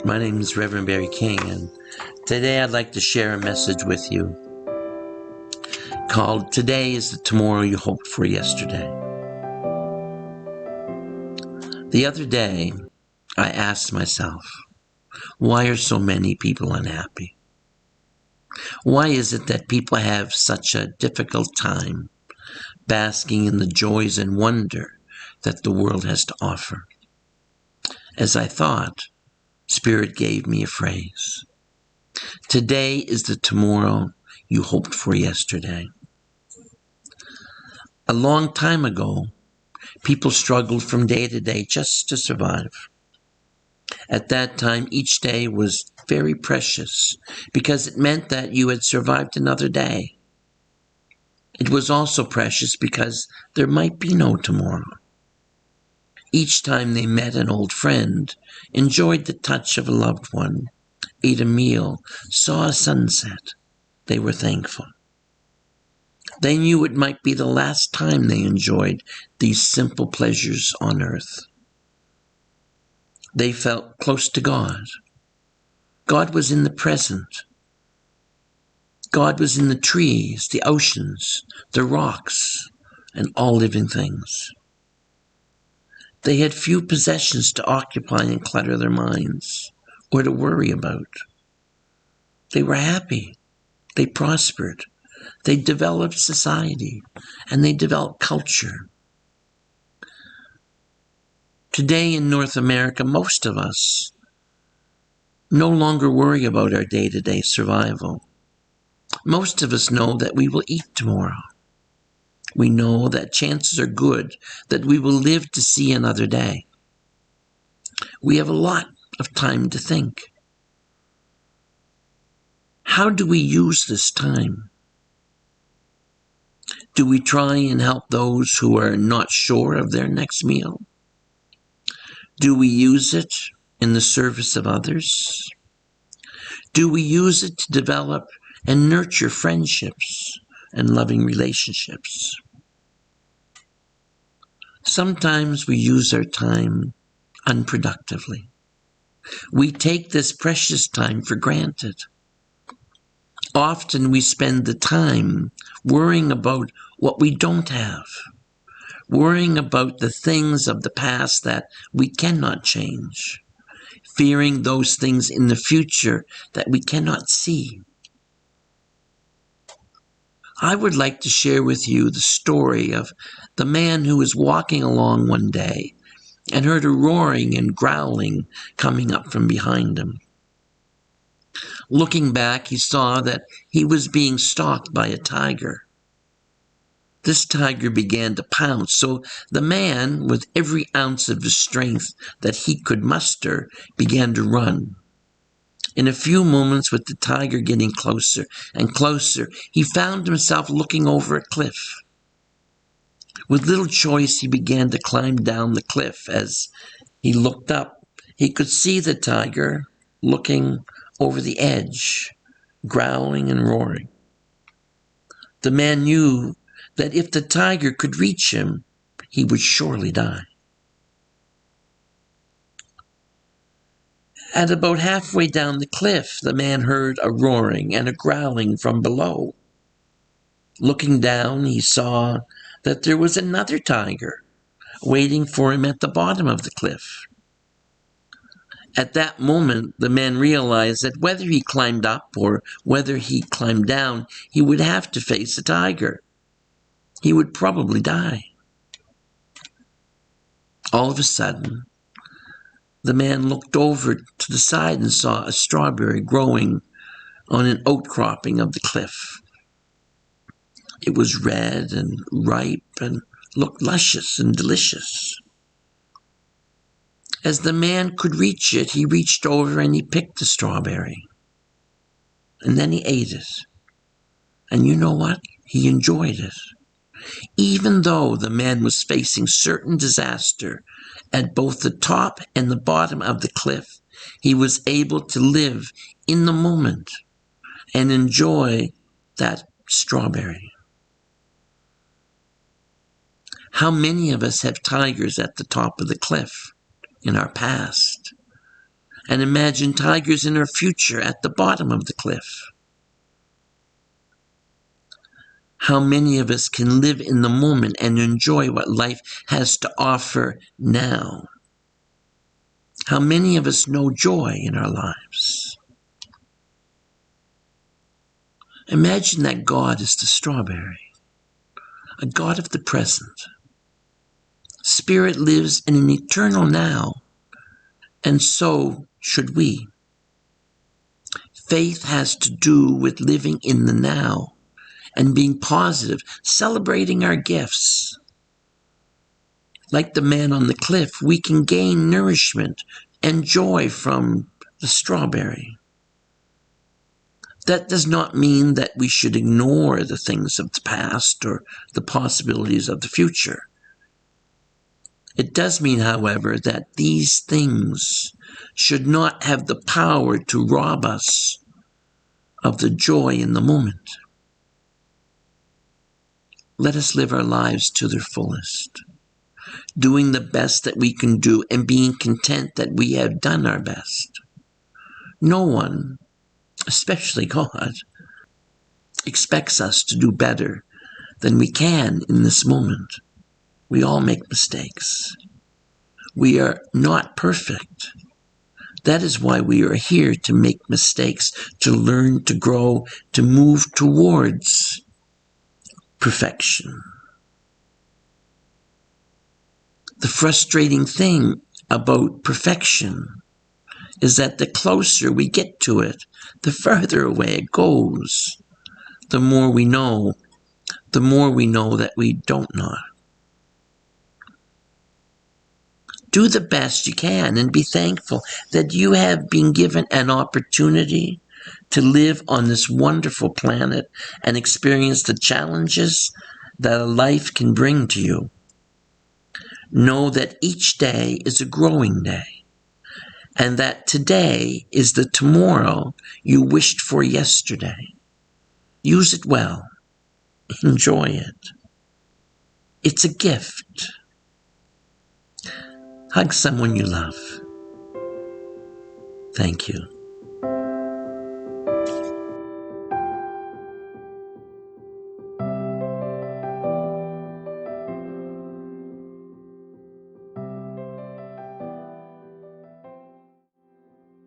My name is Reverend Barry King, and today I'd like to share a message with you called Today is the Tomorrow You Hoped for Yesterday. The other day, I asked myself, why are so many people unhappy? Why is it that people have such a difficult time basking in the joys and wonder that the world has to offer? As I thought, Spirit gave me a phrase. Today is the tomorrow you hoped for yesterday. A long time ago, people struggled from day to day just to survive. At that time, each day was very precious because it meant that you had survived another day. It was also precious because there might be no tomorrow. Each time they met an old friend, enjoyed the touch of a loved one, ate a meal, saw a sunset, they were thankful. They knew it might be the last time they enjoyed these simple pleasures on earth. They felt close to God. God was in the present. God was in the trees, the oceans, the rocks, and all living things. They had few possessions to occupy and clutter their minds or to worry about. They were happy. They prospered. They developed society, and they developed culture. Today in North America, most of us no longer worry about our day-to-day survival. Most of us know that we will eat tomorrow. We know that chances are good that we will live to see another day. We have a lot of time to think. How do we use this time? Do we try and help those who are not sure of their next meal? Do we use it in the service of others? Do we use it to develop and nurture friendships and loving relationships? Sometimes we use our time unproductively. We take this precious time for granted. Often we spend the time worrying about what we don't have, worrying about the things of the past that we cannot change, fearing those things in the future that we cannot see. I would like to share with you the story of the man who was walking along one day and heard a roaring and growling coming up from behind him. Looking back, he saw that he was being stalked by a tiger. This tiger began to pounce, so the man, with every ounce of his strength that he could muster, began to run. In a few moments, with the tiger getting closer and closer, he found himself looking over a cliff. With little choice, he began to climb down the cliff. As he looked up, he could see the tiger looking over the edge, growling and roaring. The man knew that if the tiger could reach him, he would surely die. At about halfway down the cliff, the man heard a roaring and a growling from below. Looking down, he saw that there was another tiger waiting for him at the bottom of the cliff. At that moment, the man realized that whether he climbed up or whether he climbed down, he would have to face a tiger. He would probably die. All of a sudden, the man looked over to the side and saw a strawberry growing on an outcropping of the cliff. It was red and ripe and looked luscious and delicious. As the man could reach it, he reached over and he picked the strawberry. And then he ate it. And you know what? He enjoyed it. Even though the man was facing certain disaster at both the top and the bottom of the cliff, he was able to live in the moment and enjoy that strawberry. How many of us have tigers at the top of the cliff in our past? And imagine tigers in our future at the bottom of the cliff. How many of us can live in the moment and enjoy what life has to offer now? How many of us know joy in our lives? Imagine that God is the strawberry, a God of the present. Spirit lives in an eternal now, and so should we. Faith has to do with living in the now and being positive, celebrating our gifts. Like the man on the cliff, we can gain nourishment and joy from the strawberry. That does not mean that we should ignore the things of the past or the possibilities of the future. It does mean, however, that these things should not have the power to rob us of the joy in the moment. Let us live our lives to their fullest, doing the best that we can do and being content that we have done our best. No one, especially God, expects us to do better than we can in this moment. We all make mistakes. We are not perfect. That is why we are here, to make mistakes, to learn, to grow, to move towards perfection. The frustrating thing about perfection is that the closer we get to it, the further away it goes. The more we know that we don't know. Do the best you can and be thankful that you have been given an opportunity to live on this wonderful planet and experience the challenges that a life can bring to you. Know that each day is a growing day, and that today is the tomorrow you wished for yesterday. Use it well. Enjoy it. It's a gift. Hug someone you love. Thank you.